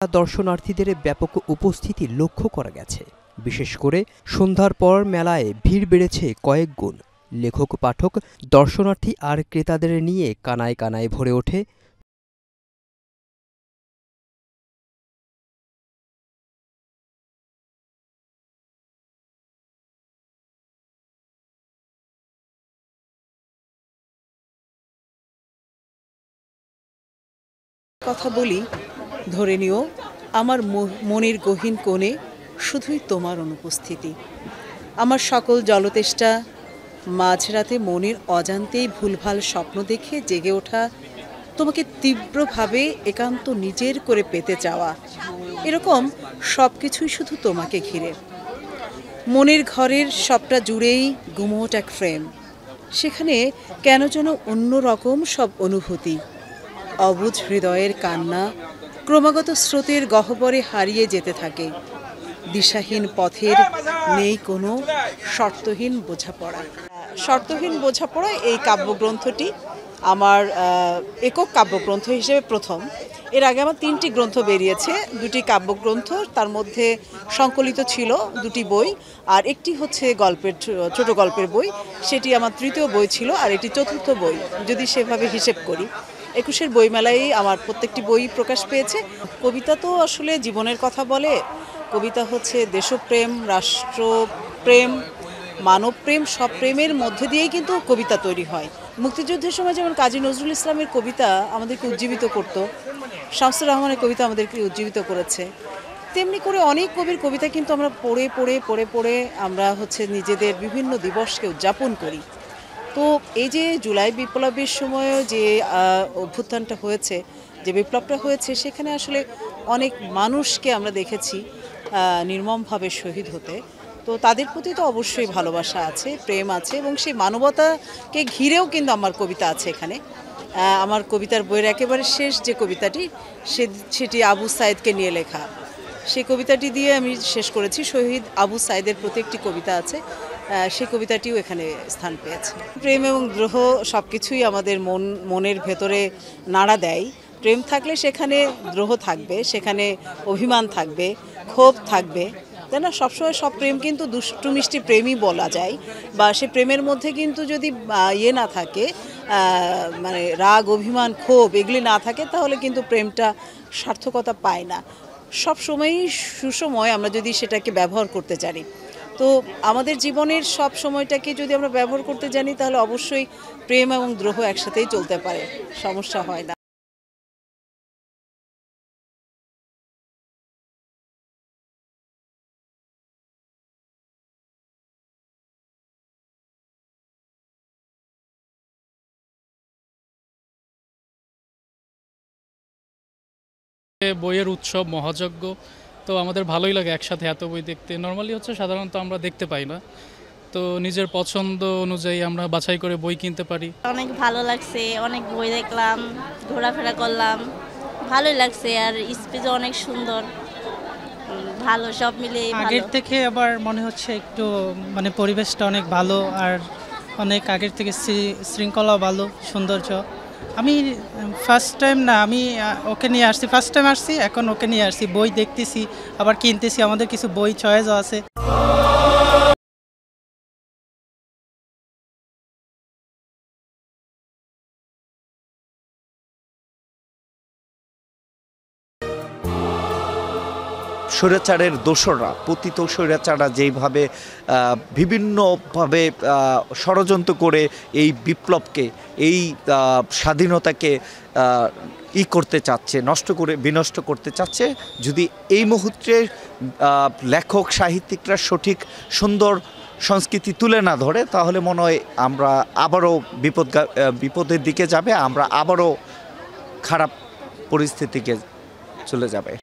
দর্শনার্থীদের ব্যাপক উপস্থিতি লক্ষ্য করা গেছে। বিশেষ করে সন্ধ্যার পর মেলায় ভিড় বেড়েছে কয়েক গুণ। লেখক, পাঠক, দর্শনার্থী আর ক্রেতাদের নিয়ে কানায় কানায় ভরে ওঠে। কথা বলি, ধরে নিও আমার মনের গহীন কোণে শুধুই তোমার অনুপস্থিতি। আমার সকল জলতেষ্টা মাঝরাতে মনের অজান্তেই ভুলভাল স্বপ্ন দেখে জেগে ওঠা, তোমাকে তীব্রভাবে একান্ত নিজের করে পেতে চাওয়া, এরকম সব কিছুই শুধু তোমাকে ঘিরে। মনের ঘরের সবটা জুড়েই গুমোট এক ফ্রেম, সেখানে কেন যেন অন্যরকম সব অনুভূতি। অবুঝ হৃদয়ের কান্না ক্রমাগত স্রোতের গহ্বরে হারিয়ে যেতে থাকে। দিশাহীন পথের নেই কোনো শর্তহীন বোঝাপড়া। শর্তহীন বোঝাপড়া এই কাব্যগ্রন্থটি আমার একক কাব্যগ্রন্থ হিসেবে প্রথম। এর আগে আমার 3টি গ্রন্থ বেরিয়েছে, 2টি কাব্যগ্রন্থ, তার মধ্যে সংকলিত ছিল 2টি বই, আর একটি হচ্ছে ছোট গল্পের বই, সেটি আমার 3য় বই ছিল, আর এটি 4র্থ বই যদি সেভাবে হিসেব করি। 21-এর বইমেলায় আমার প্রত্যেকটি বই প্রকাশ পেয়েছে। কবিতা তো আসলে জীবনের কথা বলে, কবিতা হচ্ছে দেশপ্রেম, রাষ্ট্রপ্রেম, মানবপ্রেম, সব প্রেমের মধ্যে দিয়েই কিন্তু কবিতা তৈরি হয়। মুক্তিযুদ্ধের সময় যেমন কাজী নজরুল ইসলামের কবিতা আমাদেরকে উজ্জীবিত করত, শামসুর রহমানের কবিতা আমাদেরকে উজ্জীবিত করেছে, তেমনি করে অনেক কবির কবিতা কিন্তু আমরা পড়ে আমরা নিজেদের বিভিন্ন দিবসকে উদযাপন করি। তো এই যে জুলাই বিপ্লবের সময় যে অভ্যুত্থানটা হয়েছে, যে বিপ্লবটা হয়েছে, সেখানে আসলে অনেক মানুষকে আমরা দেখেছি নির্মমভাবে শহীদ হতে। তো তাদের প্রতি তো অবশ্যই ভালোবাসা আছে, প্রেম আছে, এবং সেই মানবতাকে ঘিরেও কিন্তু আমার কবিতা আছে এখানে। আমার কবিতার বইয়ের একেবারে শেষ যে কবিতাটি, সেটি আবু সাইদকে নিয়ে লেখা। সেই কবিতাটি দিয়ে আমি শেষ করেছি। শহীদ আবু সাইদের প্রতি একটি কবিতা আছে, সেই কবিতাটিও এখানে স্থান পেয়েছে। প্রেম এবং দ্রোহ সব কিছুই আমাদের মনের ভেতরে নাড়া দেয়। প্রেম থাকলে সেখানে দ্রোহ থাকবে, সেখানে অভিমান থাকবে, ক্ষোভ থাকবে, তাই না? সবসময় সব প্রেম কিন্তু দুষ্টু মিষ্টি প্রেমই বলা যায়, বা সে প্রেমের মধ্যে কিন্তু যদি না থাকে, মানে রাগ, অভিমান, ক্ষোভ এগুলি না থাকে, তাহলে কিন্তু প্রেমটা সার্থকতা পায় না। সব সময়ই সুসময় আমরা যদি সেটাকে ব্যবহার করতে জানি। তো আমাদের জীবনের সব সময়টাকে যদি আমরা ব্যবহার করতে জানি, তাহলে অবশ্যই প্রেম এবং দ্রোহ একসাথেই চলতে পারে, সমস্যা হয় না। বইয়ের উৎসব, মহাযজ্ঞ, তো আমাদের ভালোই লাগে একসাথে এত বই দেখতে। নর্মালি সাধারণত আমরা দেখতে পাই না, তো নিজের পছন্দ অনুযায়ী আমরা বাছাই করে বই কিনতে পারি। অনেক ভালো লাগছে, অনেক বই দেখলাম, ঘোরাফেরা করলাম, ভালোই লাগছে। আর স্পেসও অনেক সুন্দর, ভালো, সব মিলে আগের থেকে আবার মনে হচ্ছে একটু মানে পরিবেশটা অনেক ভালো, আর অনেক আগের থেকে শৃঙ্খলা ভালো, সৌন্দর্য। আমি ফার্স্ট টাইম না, আমি ওকে নিয়ে আসছি, ফার্স্ট টাইম আসছি, এখন ওকে নিয়ে আসছি, বই দেখতেছি, আবার কিনতেছি। আমাদের কিছু বই চয়েসও আছে। স্বৈরাচারের দোসররা, পতিত স্বৈরাচাররা যেইভাবে বিভিন্নভাবে ষড়যন্ত্র করে এই বিপ্লবকে, এই স্বাধীনতাকে করতে চাচ্ছে, বিনষ্ট করতে চাচ্ছে, যদি এই মুহূর্তে লেখক, সাহিত্যিকরা সঠিক সুন্দর সংস্কৃতি তুলে না ধরে, তাহলে মনে হয় আমরা আবারও বিপদের দিকে যাবে, আমরা আবারও খারাপ পরিস্থিতিকে চলে যাবে।